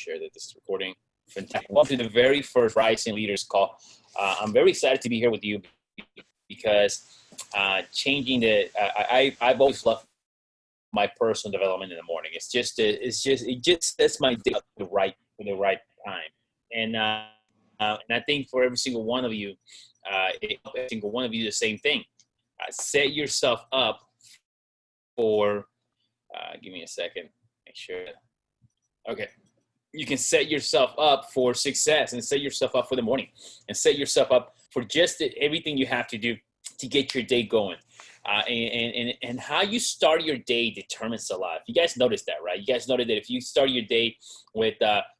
Share that this is recording. Fantastic. Welcome to the very first Rising Leaders call. I'm very excited to be here with you because I've always loved my personal development in the morning. It just sets my day up the right time. And I think for every single one of you, the same thing. Set yourself up for. Give me a second. Make sure. Okay. You can set yourself up for success and set yourself up for the morning and set yourself up for just everything you have to do to get your day going. And how you start your day determines a lot. You guys noticed that, right? You guys noticed that if you start your day with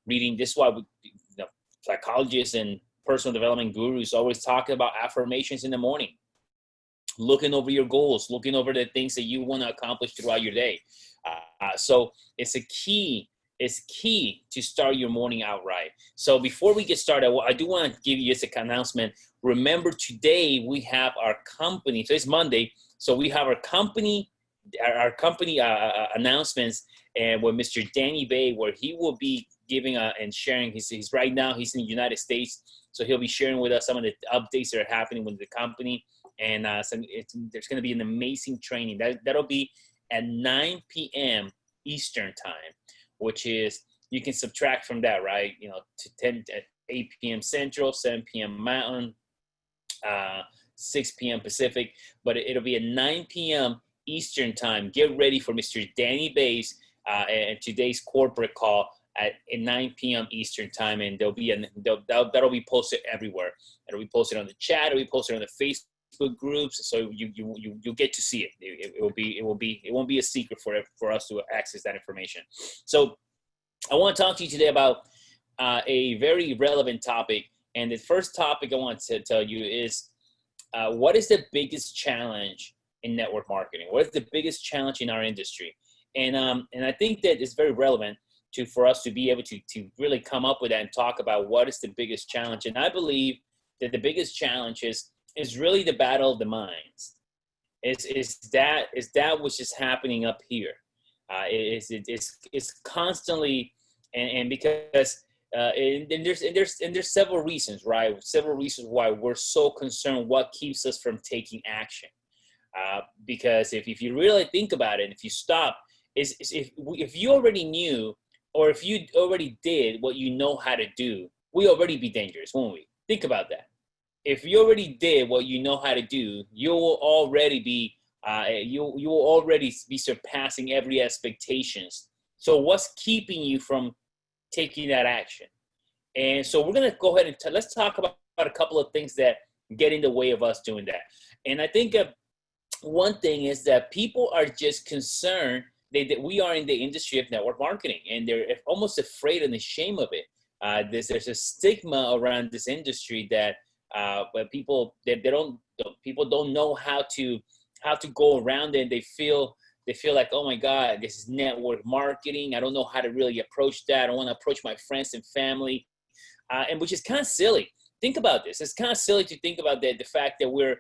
reading, this is why psychologists and personal development gurus always talk about affirmations in the morning, looking over your goals, looking over the things that you want to accomplish throughout your day. So it's key to start your morning out right. So before we get started, I do want to give you just an announcement. Remember, today we have our company. So it's Monday. So we have our company announcements, and with Mr. Danny Bay, where he will be giving and sharing. He's right now he's in the United States, so he'll be sharing with us some of the updates that are happening with the company. And there's going to be an amazing training that'll be at 9 p.m. Eastern time, which is, you can subtract from that, right? To 8 p.m. Central, 7 p.m. Mountain, 6 p.m. Pacific, but it'll be at 9 p.m. Eastern time. Get ready for Mr. Danny Bay's and today's corporate call at 9 p.m. Eastern time, and that'll be posted everywhere. It'll be posted on the chat. It'll be posted on the Facebook groups, so you'll get to see it. It won't be a secret for us to access that information. So I want to talk to you today about a very relevant topic, and the first topic I want to tell you is what is the biggest challenge in network marketing? What is the biggest challenge in our industry? And I think that it's very relevant for us to be able to really come up with that and talk about what is the biggest challenge. And I believe that the biggest challenge is really the battle of the minds. Is that which is happening up here? It's constantly, and because there's several reasons, right? Several reasons why we're so concerned what keeps us from taking action. Because if you really think about it, if you stop, if you already knew, or if you already did what you know how to do, we already be dangerous, won't we? Think about that. If you already did what you know how to do, you will already be surpassing every expectations. So what's keeping you from taking that action? And so we're gonna go ahead and let's talk about a couple of things that get in the way of us doing that. And I think one thing is that people are just concerned that we are in the industry of network marketing, and they're almost afraid and ashamed of it. There's a stigma around this industry that people don't know how to go around it. They feel like, oh my God, this is network marketing. I don't know how to really approach that. I don't want to approach my friends and family, and which is kind of silly. Think about this. It's kind of silly to think about the fact that we're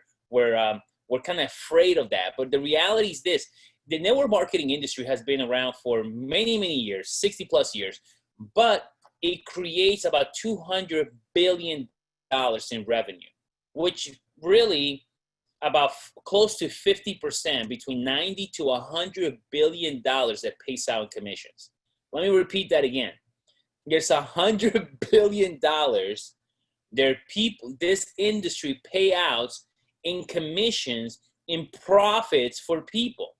kind of afraid of that. But the reality is this: the network marketing industry has been around for many, many years, 60 plus years, but it creates about $200 billion in revenue, which really about close to 50%, between 90 to $100 billion that pays out in commissions. Let me repeat that again. There's $100 billion this industry payouts in commissions, in profits for people.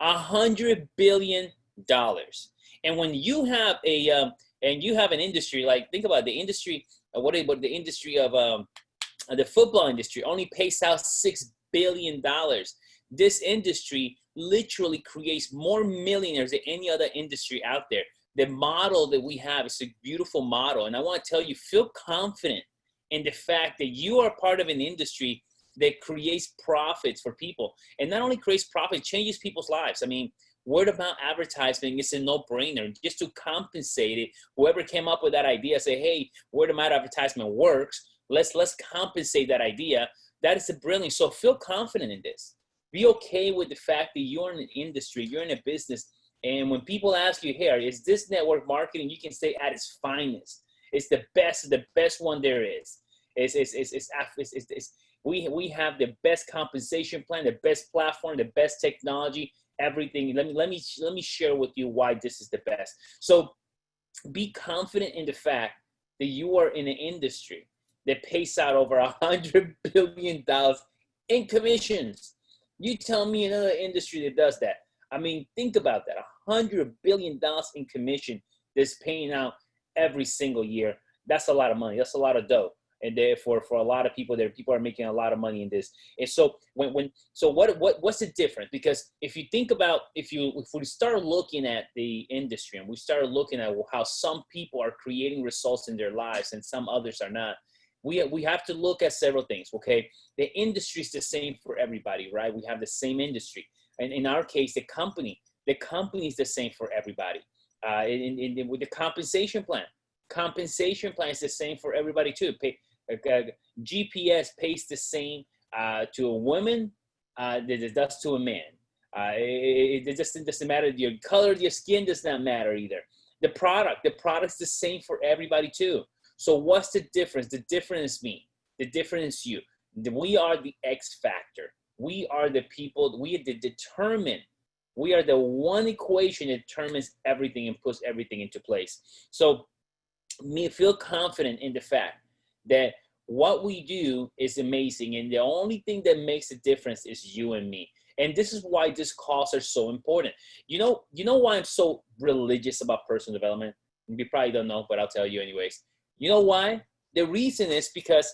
$100 billion. And when you have an industry, like, think about the industry, the industry of the football industry only pays out $6 billion. This industry literally creates more millionaires than any other industry out there. The model that we have is a beautiful model. And I want to tell you, feel confident in the fact that you are part of an industry that creates profits for people. And not only creates profit, changes people's lives. I mean, word of mouth advertising is a no-brainer. Just to compensate it, whoever came up with that idea, say, hey, word of mouth advertisement works. Let's compensate that idea. That is a brilliant. So feel confident in this. Be okay with the fact that you're in an industry, you're in a business And when people ask you, "Hey, is this network marketing?" You can say at its finest. It's the best one there is. We have the best compensation plan, the best platform, the best technology, everything. Let me share with you why this is the best. So be confident in the fact that you are in an industry that pays out over $100 billion in commissions. You tell me another industry that does that. I mean, think about that. $100 billion in commission that's paying out every single year. That's a lot of money. That's a lot of dough. And therefore, for a lot of people, people are making a lot of money in this. And so, what's the difference? Because if you think about, if we start looking at the industry and we start looking at how some people are creating results in their lives and some others are not, we have to look at several things. Okay, the industry is the same for everybody, right? We have the same industry, and in our case, the company is the same for everybody. With the compensation plan is the same for everybody too. GPS pays the same to a woman that it does to a man. It just doesn't matter. Your color of your skin does not matter either. The product's the same for everybody too. So what's the difference? The difference is me. The difference is you. We are the X factor. We are the people. We are the determined. We are the one equation that determines everything and puts everything into place. So feel confident in the fact that what we do is amazing, and the only thing that makes a difference is you and me. And this is why these calls are so important. You know why I'm so religious about personal development? You probably don't know, but I'll tell you anyways. You know why? The reason is because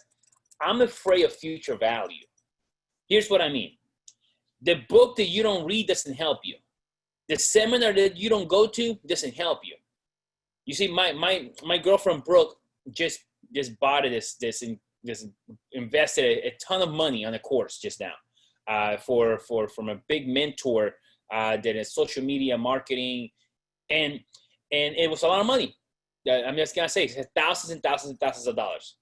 I'm afraid of future value. Here's what I mean. The book that you don't read doesn't help you. The seminar that you don't go to doesn't help you. You see, my girlfriend Brooke just bought this invested a ton of money on a course just now from a big mentor that is social media marketing, and it was a lot of money. I'm just gonna say it's thousands and thousands and thousands of dollars,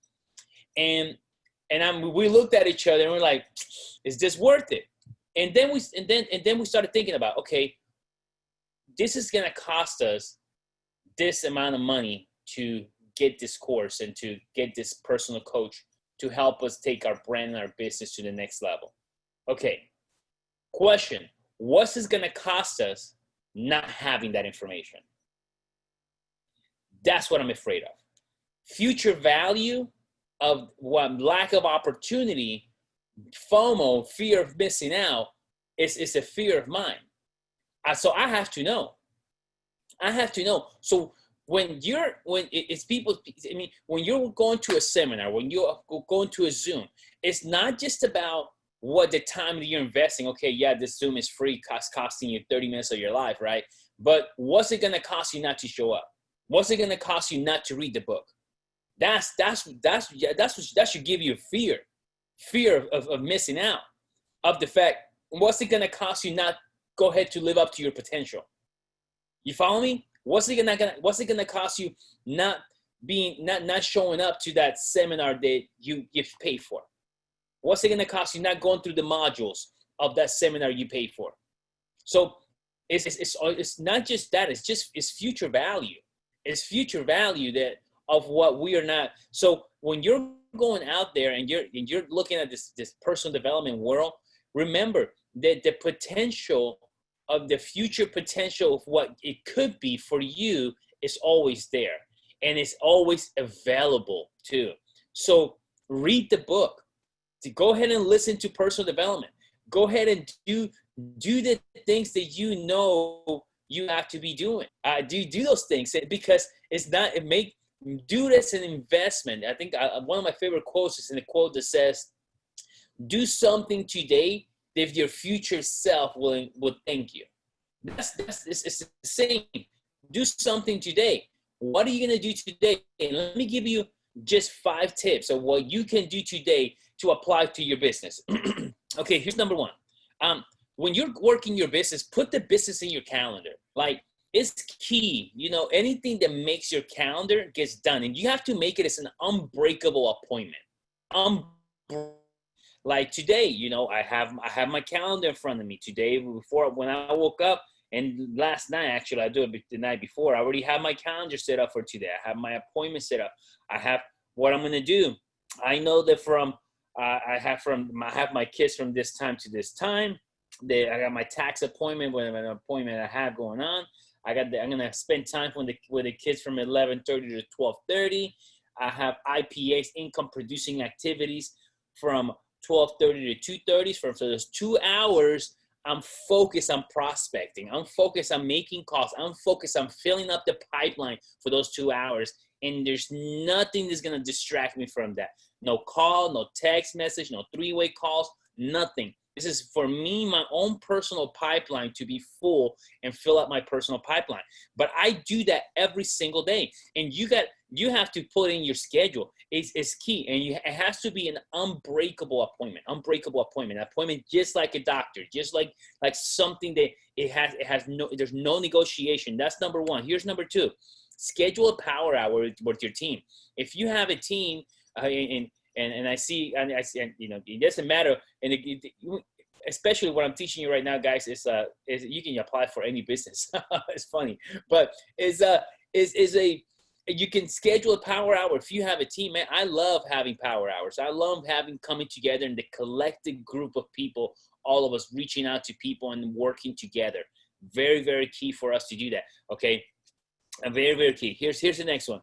and we looked at each other and we're like, is this worth it? And then we started thinking about, okay, this is gonna cost us this amount of money to get this course and to get this personal coach to help us take our brand and our business to the next level. Okay, question, what's this gonna cost us not having that information? That's what I'm afraid of. Future value of what lack of opportunity, FOMO, fear of missing out, is a fear of mine. So I have to know. So when you're going to a seminar, when you're going to a Zoom, it's not just about what the time that you're investing. Okay, yeah, this Zoom is free, costing you 30 minutes of your life, right? But what's it gonna cost you not to show up? What's it gonna cost you not to read the book? That should give you fear of missing out, of the fact. What's it gonna cost you not go ahead to live up to your potential? You follow me? What's it gonna cost you not showing up to that seminar that you paid for? What's it gonna cost you not going through the modules of that seminar you paid for? So it's not just that. It's future value. It's future value that of what we are not. So when you're going out there and you're looking at this personal development world, remember that the potential of the future potential of what it could be for you is always there, and it's always available too. So read the book. Go ahead and listen to personal development. Go ahead and do the things that you know you have to be doing. Do those things, because do this an investment. I think one of my favorite quotes is in a quote that says, "Do something today that your future self will thank you." It's the same. Do something today. What are you gonna do today? And let me give you just 5 tips of what you can do today to apply to your business. Okay, here's number 1. When you're working your business, put the business in your calendar. Like, it's key. Anything that makes your calendar gets done, and you have to make it as an unbreakable appointment. Like today, I have my calendar in front of me. Today, when I woke up And last night, actually, I do it the night before. I already have my calendar set up for today. I have my appointment set up. I have what I'm going to do. I know that I have my kids from this time to this time. I got my tax appointment, whatever appointment I have going on. I'm gonna spend time with the kids from 11:30 to 12:30. I have IPAs, income producing activities, from 12:30 to 2:30. So there's 2 hours. I'm focused on prospecting. I'm focused on making calls. I'm focused on filling up the pipeline for those 2 hours. And there's nothing that's gonna distract me from that. No call, no text message, no three-way calls, nothing. This is for me, my own personal pipeline to be full and fill up my personal pipeline. But I do that every single day. And you have to put in your schedule. It's key. And it has to be an unbreakable appointment. Appointment just like a doctor, just like something that there's no negotiation. That's number one. Here's number two. Schedule a power hour with your team. If you have a team, and I see, you know, it doesn't matter. And especially what I'm teaching you right now, guys, is you can apply for any business. It's funny, but you can schedule a power hour if you have a team, man. I love having power hours. I love coming together in the collective group of people, all of us reaching out to people and working together. Very, very key for us to do that. Okay. Very, very key. Here's the next one.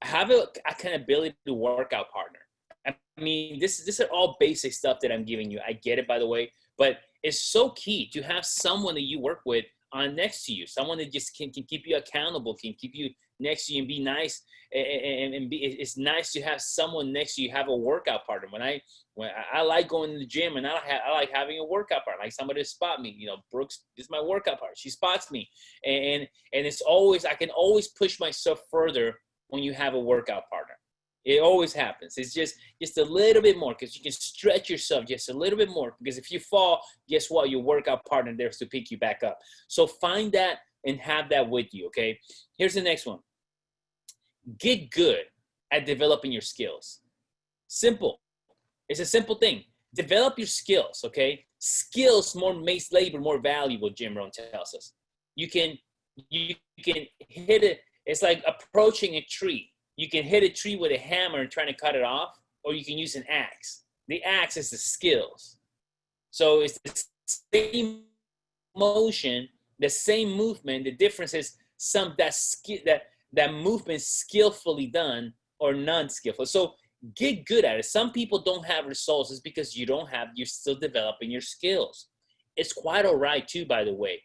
Have an accountability workout partner. I mean, this are all basic stuff that I'm giving you. I get it, by the way, but it's so key to have someone that you work with on next to you, someone that just can keep you accountable, can keep you next to you and be nice. It's nice to have someone next to you, have a workout partner. When I like going to the gym, and I like having a workout partner, like somebody to spot me. You know, Brooks is my workout partner. She spots me, and it's always, I can always push myself further when you have a workout partner. It always happens. It's just a little bit more, because you can stretch yourself just a little bit more, because if you fall, guess what? Your workout partner there's to pick you back up. So find that and have that with you, okay? Here's the next one. Get good at developing your skills. Simple. It's a simple thing. Develop your skills, okay? Skills makes labor more valuable, Jim Rohn tells us. You can hit it. It's like approaching a tree. You can hit a tree with a hammer and trying to cut it off, or you can use an axe. The axe is the skills. So it's the same motion, the same movement. The difference is that movement skillfully done or non-skillful. So get good at it. Some people don't have results. It's because you're still developing your skills. It's quite all right too, by the way.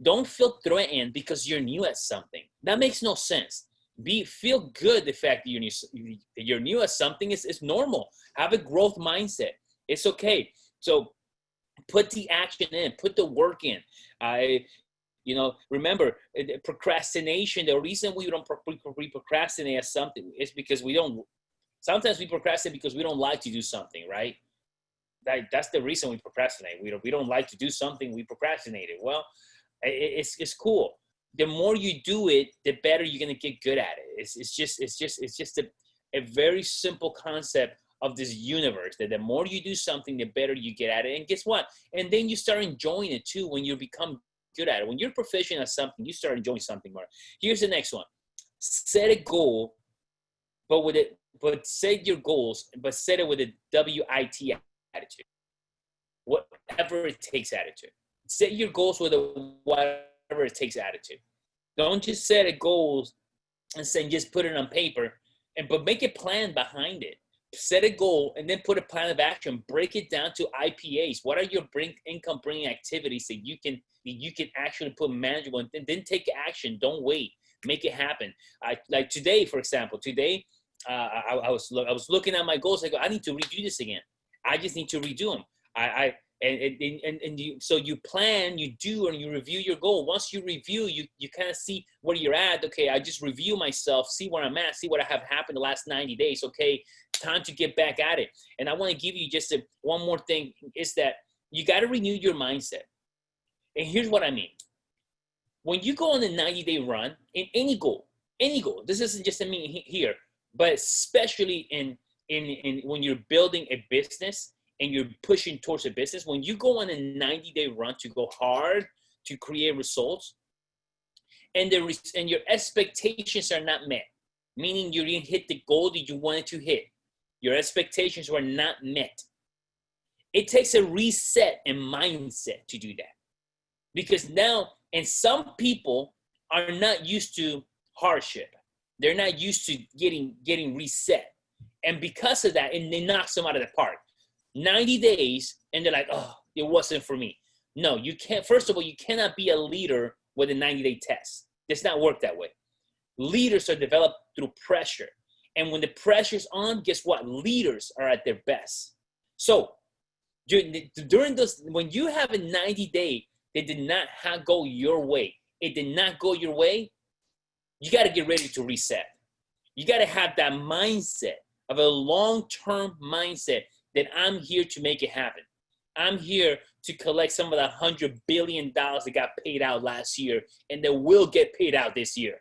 Don't feel threatened because you're new at something. That makes no sense. Feel good. The fact that you're new at something is normal. Have a growth mindset. It's okay. So put the action in, put the work in. Remember, procrastination. The reason we procrastinate at something is because sometimes we procrastinate because we don't like to do something, right? That's the reason we procrastinate. We don't like to do something, we procrastinate it. Well, it's cool. The more you do it, the better you're gonna get good at it. It's just a very simple concept of this universe, that the more you do something, the better you get at it. And guess what? And then you start enjoying it too when you become good at it. When you're proficient at something, you start enjoying something more. Here's the next one. Set a goal, but set your goals, but set it with a WIT attitude. Whatever it takes attitude. Set your goals with a whatever it takes attitude. Don't just set a goals and say just put it on paper, but make a plan behind it. Set a goal and then put a plan of action. Break it down to IPAs. What are your income bringing activities that you can actually put manageable, and then take action. Don't wait. Make it happen. Like today, for example. I was looking at my goals. I go, I need to redo this again. I just need to redo them. So you plan, you do, and you review your goal. Once you review, you kind of see where you're at. Okay, I just review myself, see where I'm at, see what I have happened the last 90 days. Okay, time to get back at it. And I want to give you just one more thing, is that you got to renew your mindset. And here's what I mean. When you go on a 90-day run in any goal, this isn't just here, but especially in when you're building a business, and you're pushing towards a business, when you go on a 90-day run to go hard to create results, and your expectations are not met, meaning you didn't hit the goal that you wanted to hit, your expectations were not met, it takes a reset and mindset to do that. Because now, and some people are not used to hardship. They're not used to getting reset. And because of that, and it knocks them out of the park. 90 days, and they're like, oh, it wasn't for me. No, you can't. First of all, you cannot be a leader with a 90-day test. It does not work that way. Leaders are developed through pressure. And when the pressure's on, guess what? Leaders are at their best. So during those, when you have a 90-day that did not go your way, it did not go your way, you got to get ready to reset. You got to have that mindset of a long-term mindset that I'm here to make it happen. I'm here to collect some of the $100 billion that got paid out last year and that will get paid out this year.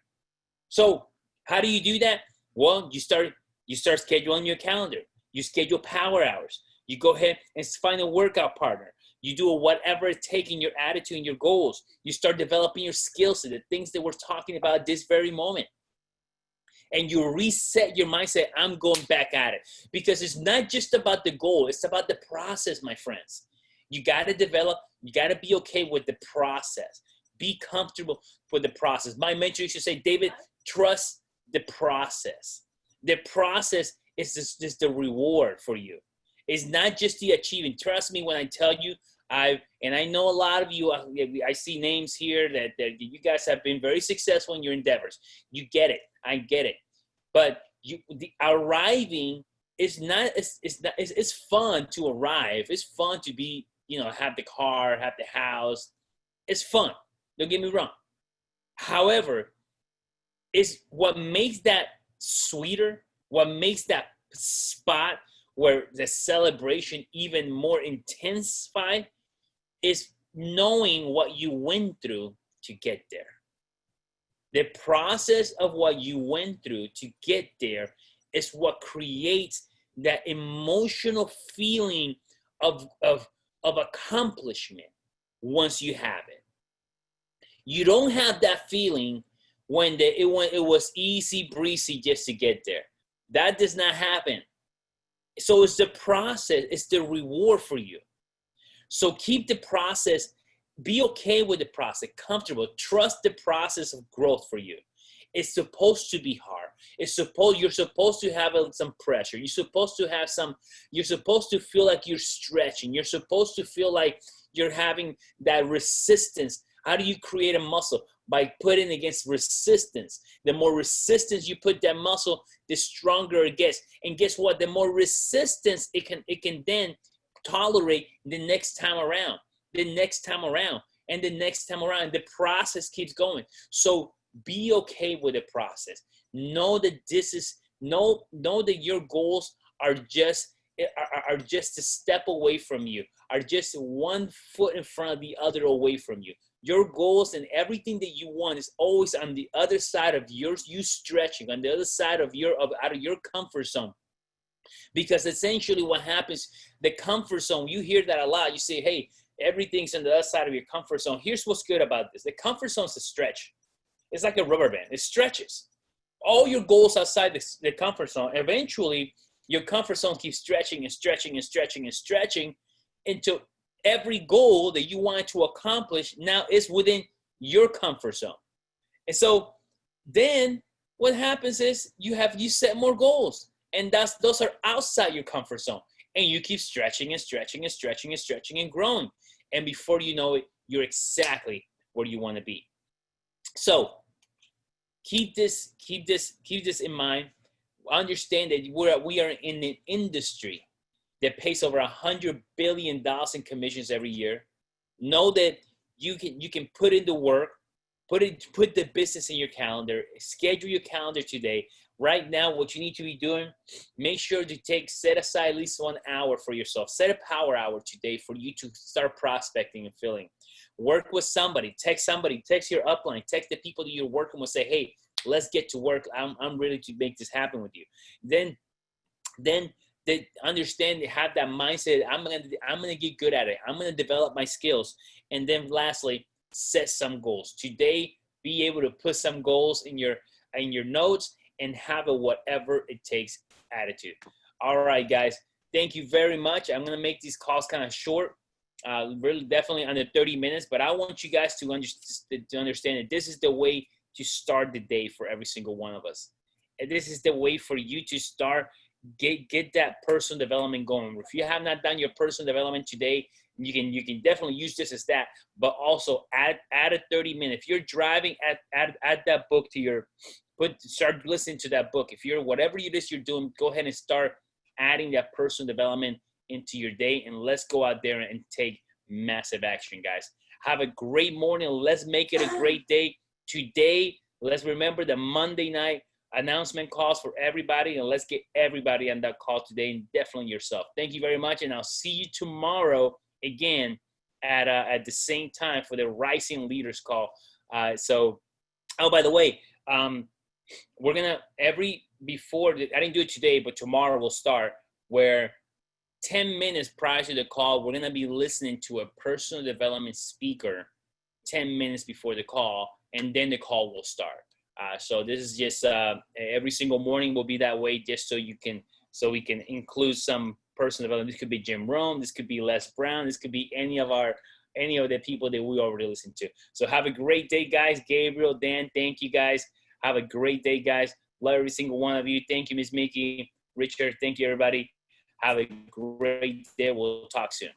So how do you do that? Well, you start scheduling your calendar. You schedule power hours. You go ahead and find a workout partner. You do whatever it takes in your attitude and your goals. You start developing your skills, the things that we're talking about this very moment. And you reset your mindset, I'm going back at it. Because it's not just about the goal, it's about the process, my friends. You got to develop, you got to be okay with the process. Be comfortable with the process. My mentor used to say, David, trust the process. The process is just the reward for you. It's not just the achievement. Trust me when I tell you, I know a lot of you, I see names here that you guys have been very successful in your endeavors. You get it. I get it. But arriving is not, it's fun to arrive. It's fun to be, have the car, have the house. It's fun. Don't get me wrong. However, it's what makes that sweeter, what makes that spot where the celebration even more intensified is knowing what you went through to get there. The process of what you went through to get there is what creates that emotional feeling of accomplishment once you have it. You don't have that feeling when it was easy breezy just to get there. That does not happen. So it's the process, it's the reward for you. So keep the process, be okay with the process, comfortable, trust the process of growth for you. It's supposed to be hard. You're supposed to have some pressure. You're supposed to feel like you're stretching. You're supposed to feel like you're having that resistance. How do you create a muscle? By putting against resistance. The more resistance you put that muscle, the stronger it gets. And guess what? The more resistance it can then tolerate the next time around, the next time around, and the next time around. The process keeps going. So be okay with the process. Know that know that your goals are just a step away from you, are just one foot in front of the other away from you. Your goals and everything that you want is always on the other side of you stretching, on the other side of out of your comfort zone. Because essentially what happens, the comfort zone, you hear that a lot. You say, hey, everything's on the other side of your comfort zone. Here's what's good about this. The comfort zone is a stretch. It's like a rubber band. It stretches. All your goals outside the comfort zone, eventually your comfort zone keeps stretching and stretching and stretching and stretching until every goal that you want to accomplish now is within your comfort zone. And so then what happens is you set more goals, and those are outside your comfort zone, and you keep stretching and stretching and stretching and stretching and growing. And before you know it, you're exactly where you want to be. So keep this in mind. Understand that we are in an industry that pays over $100 billion in commissions every year. Know that you can put in the work, put the business in your calendar, schedule your calendar today. Right now, what you need to be doing, make sure to set aside at least 1 hour for yourself. Set a power hour today for you to start prospecting and filling. Work with somebody, text your upline, text the people that you're working with, say, hey, let's get to work. I'm ready to make this happen with you. Then They understand, they have that mindset. I'm gonna get good at it. I'm gonna develop my skills. And then lastly, set some goals. Today, be able to put some goals in your notes and have a whatever it takes attitude. All right, guys. Thank you very much. I'm gonna make these calls kind of short. Really, definitely under 30 minutes. But I want you guys to understand that this is the way to start the day for every single one of us. And this is the way for you to start get that personal development going. If you have not done your personal development today, you can definitely use this as that, but also add a 30 minutes. If you're driving, add that book to your start listening to that book. If you're whatever it is you're doing, go ahead and start adding that personal development into your day, and let's go out there and take massive action, guys. Have a great morning. Let's make it a great day today. Let's remember the Monday night announcement calls for everybody, and let's get everybody on that call today, and definitely yourself. Thank you very much, and I'll see you tomorrow again at the same time for the Rising Leaders call. So, oh, by the way, we're gonna I didn't do it today, but tomorrow we'll start where 10 minutes prior to the call, we're gonna be listening to a personal development speaker 10 minutes before the call, and then the call will start. So this is just every single morning will be that way, just so we can include some personal development. This could be Jim Rohn, this could be Les Brown, this could be any of the people that we already listen to. So have a great day, guys. Gabriel, Dan, thank you, guys. Have a great day, guys. Love every single one of you. Thank you, Miss Mickey, Richard. Thank you, everybody. Have a great day. We'll talk soon.